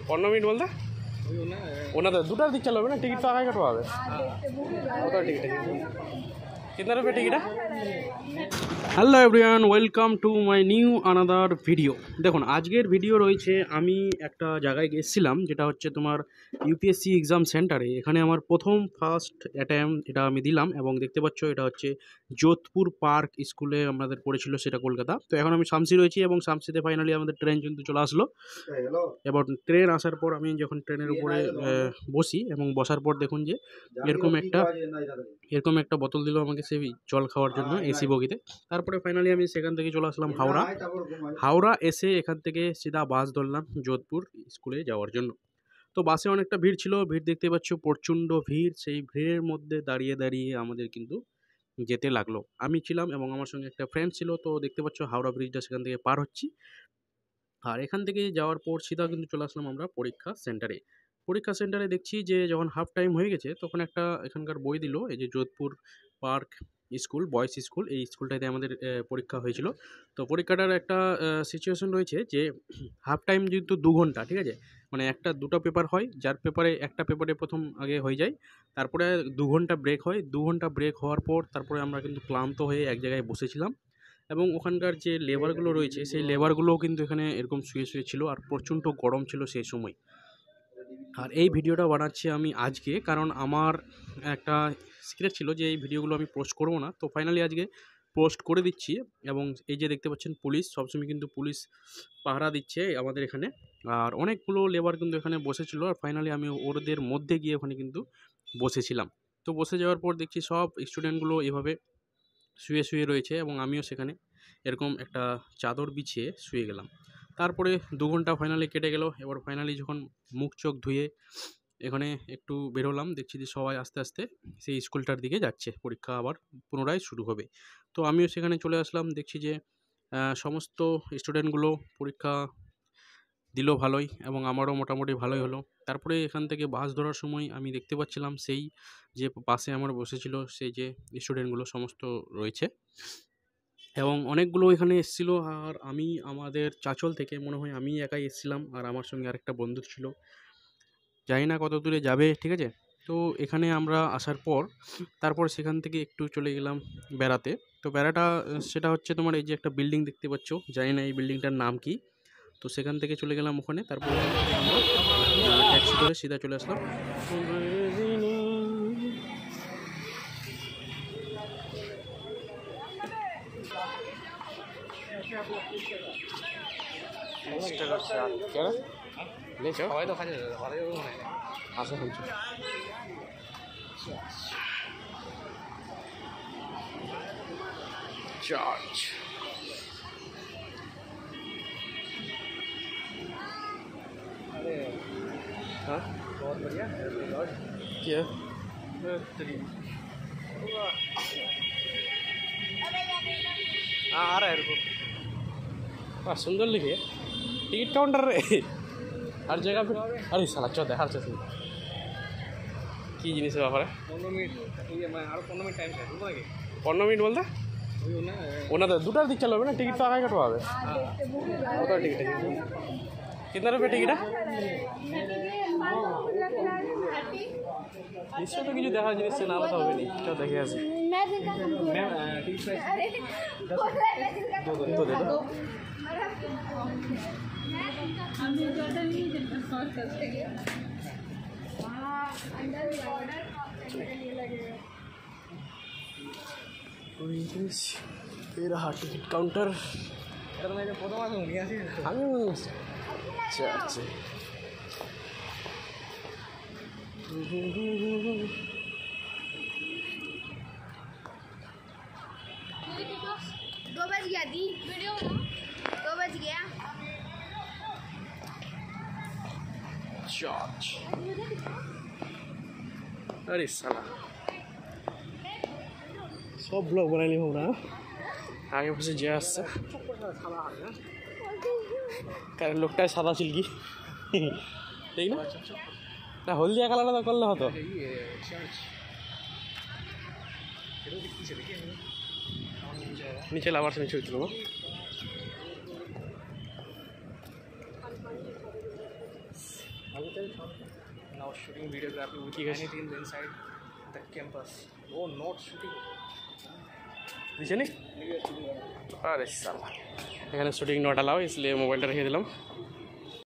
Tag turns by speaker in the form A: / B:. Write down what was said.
A: 15 minute बोलते ওনা তো দুটার দিক চালাবে না, টিকিট তো আগে কাটবা হবে। কত টিকিট আছে? कितना रुपये टिकट है? Hello everyone, welcome to my new another video. দেখুন আজকের ভিডিও রয়েছে, আমি একটা জায়গায় গেছিলাম যেটা হচ্ছে তোমার ইউপিএসসি এক্সাম সেন্টারে। এখানে আমার ফার্স্ট অ্যাটেম্প এটা আমি দিলাম এবং দেখতে পাচ্ছ এটা হচ্ছে যোধপুর পার্ক স্কুলে আমাদের পড়েছিল, সেটা কলকাতা। তো এখন আমি শামসি রয়েছি এবং শামসিতে ফাইনালি আমাদের ট্রেন কিন্তু চলে আসলো। এবার ট্রেন আসার পর আমি যখন ট্রেনের উপরে বসি এবং বসার পর দেখুন যে এরকম একটা বোতল দিল আমাকে সেই জল খাওয়ার জন্য এসি বগিতে। তারপরে ফাইনালি আমি সেখান থেকে চলে আসলাম হাওড়া এসে এখান থেকে সিধা বাস ধরলাম যোধপুর স্কুলে যাওয়ার জন্য। তো বাসে অনেকটা ভিড় ছিল, ভিড় দেখতে পাচ্ছ প্রচণ্ড ভিড়। সেই ভিড়ের মধ্যে দাঁড়িয়ে দাঁড়িয়ে আমাদের কিন্তু যেতে লাগলো। আমি ছিলাম এবং আমার সঙ্গে একটা ফ্রেন্ড ছিল। তো দেখতে পাচ্ছ হাওড়া ব্রিজটা সেখান থেকে পার হচ্ছি, আর এখান থেকে যাওয়ার পর সিধা কিন্তু চলে আসলাম আমরা পরীক্ষা সেন্টারে দেখছি যে যখন হাফ টাইম হয়ে গেছে তখন একটা এখানকার বই দিল, এই যে Jodhpur park school boys school, এই স্কুলটাতে আমাদের পরীক্ষা হয়েছিল। তো পরীক্ষাটার একটা সিচুয়েশন রয়েছে যে হাফ টাইম যেহেতু 2 ঘন্টা, ঠিক আছে, মানে দুটো পেপার হয়, যার পেপারে একটা পেপারে প্রথম আগে হয়ে যায়, তারপরে 2 ঘন্টা ব্রেক হয়। 2 ঘন্টা ব্রেক হওয়ার পর তারপরে আমরা কিন্তু ক্লান্ত হয়ে এক জায়গায় বসেছিলাম এবং ওখানকার যে লেবারগুলো রয়েছে সেই লেবারগুলোও কিন্তু এখানে এরকম শুয়ে ছিল, আর প্রচণ্ড গরম ছিল সেই সময়। আর এই ভিডিওটা বানাচ্ছি আমি আজকে, কারণ আমার একটা সিক্রেট ছিল যে এই ভিডিওগুলো আমি পোস্ট করব না। তো ফাইনালি আজকে পোস্ট করে দিচ্ছি। এবং এই যে দেখতে পাচ্ছেন পুলিশ, সবসময় কিন্তু পুলিশ পাহারা দিচ্ছে আমাদের এখানে, আর অনেকগুলো লেবার কিন্তু এখানে বসেছিল। আর ফাইনালি আমি ওদের মধ্যে গিয়ে ওখানে কিন্তু বসেছিলাম। তো বসে যাওয়ার পর দেখছি সব স্টুডেন্টগুলো এভাবে শুয়ে রয়েছে এবং আমিও সেখানে এরকম একটা চাদর বিছিয়ে শুয়ে গেলাম। তারপরে 2 ঘন্টা ফাইনালি কেটে গেল। এবার ফাইনালি যখন মুখ চোখ ধুয়ে এখানে একটু বেরোলাম, দেখছি যে সবাই আস্তে আস্তে সেই স্কুলটার দিকে যাচ্ছে, পরীক্ষা আবার পুনরায় শুরু হবে। তো আমিও সেখানে চলে আসলাম, দেখছি যে সমস্ত স্টুডেন্টগুলো পরীক্ষা দিল ভালোই এবং আমারও মোটামুটি ভালোই হলো। তারপরে এখান থেকে বাস ধরার সময় আমি দেখতে পাচ্ছিলাম সেই যে বাসে আমার বসেছিল সেই যে স্টুডেন্টগুলো সমস্ত রয়েছে এবং অনেকগুলো এখানে এসেছিলো। আর আমি আমাদের চাঁচল থেকে মনে হয় আমি একাই এসেছিলাম, আর আমার সঙ্গে আরেকটা বন্ধু ছিল, জানি না কত দূরে যাবে, ঠিক আছে। তো এখানে আমরা আসার পর তারপর সেখান থেকে একটু চলে গেলাম বেড়াতে। তো বেড়াটা সেটা হচ্ছে তোমার এই যে একটা বিল্ডিং দেখতে পাচ্ছ, জানি না এই বিল্ডিংটার নাম কি। তো সেখান থেকে চলে গেলাম ওখানে, তারপর আমরা ট্যাক্সি করে সিধা চলে আসলাম চার্চ। हाँ बहुत बढ़िया क्या हाँ आ रहा है रुको। वाह सुंदर लिखे टिकट काउंटर रे हर जगह पे। अरे साला चौदह हर चीज की जिनिस ব্যাপারে 15 মিনিট আর 15 মিনিট টাইম আছে 15 মিনিট বলতে ওনা তো দুটার দিক চালাবে না, টিকিট তো আগে কাটবা হবে। কত টিকিট আছে? कितना रुपये टिकट है? নিশ্চয় তো কিছু দেখার জিনিস না হলে তো হবে না, চল দেখে আসি। তো দে দো ये रहा टिकट काउंटर। আমি চার্চে চার্চ। আরে সালা সব ব্লগ বানাইলি আমরা আগে বসে যে আসছে, কারণ লোকটাই সাদা সিল্কি, ঠিক না? না হলদিয়া কালারটা করলে হতো। নিচে আবার নিচে উঠলো।
B: Now shooting videography with anything inside the campus. Oh, not shooting.
A: দিছে নি আরে সালা এখানে শুটিং নট অ্যালাউ इसलिए মোবাইলটা রেখে দিলাম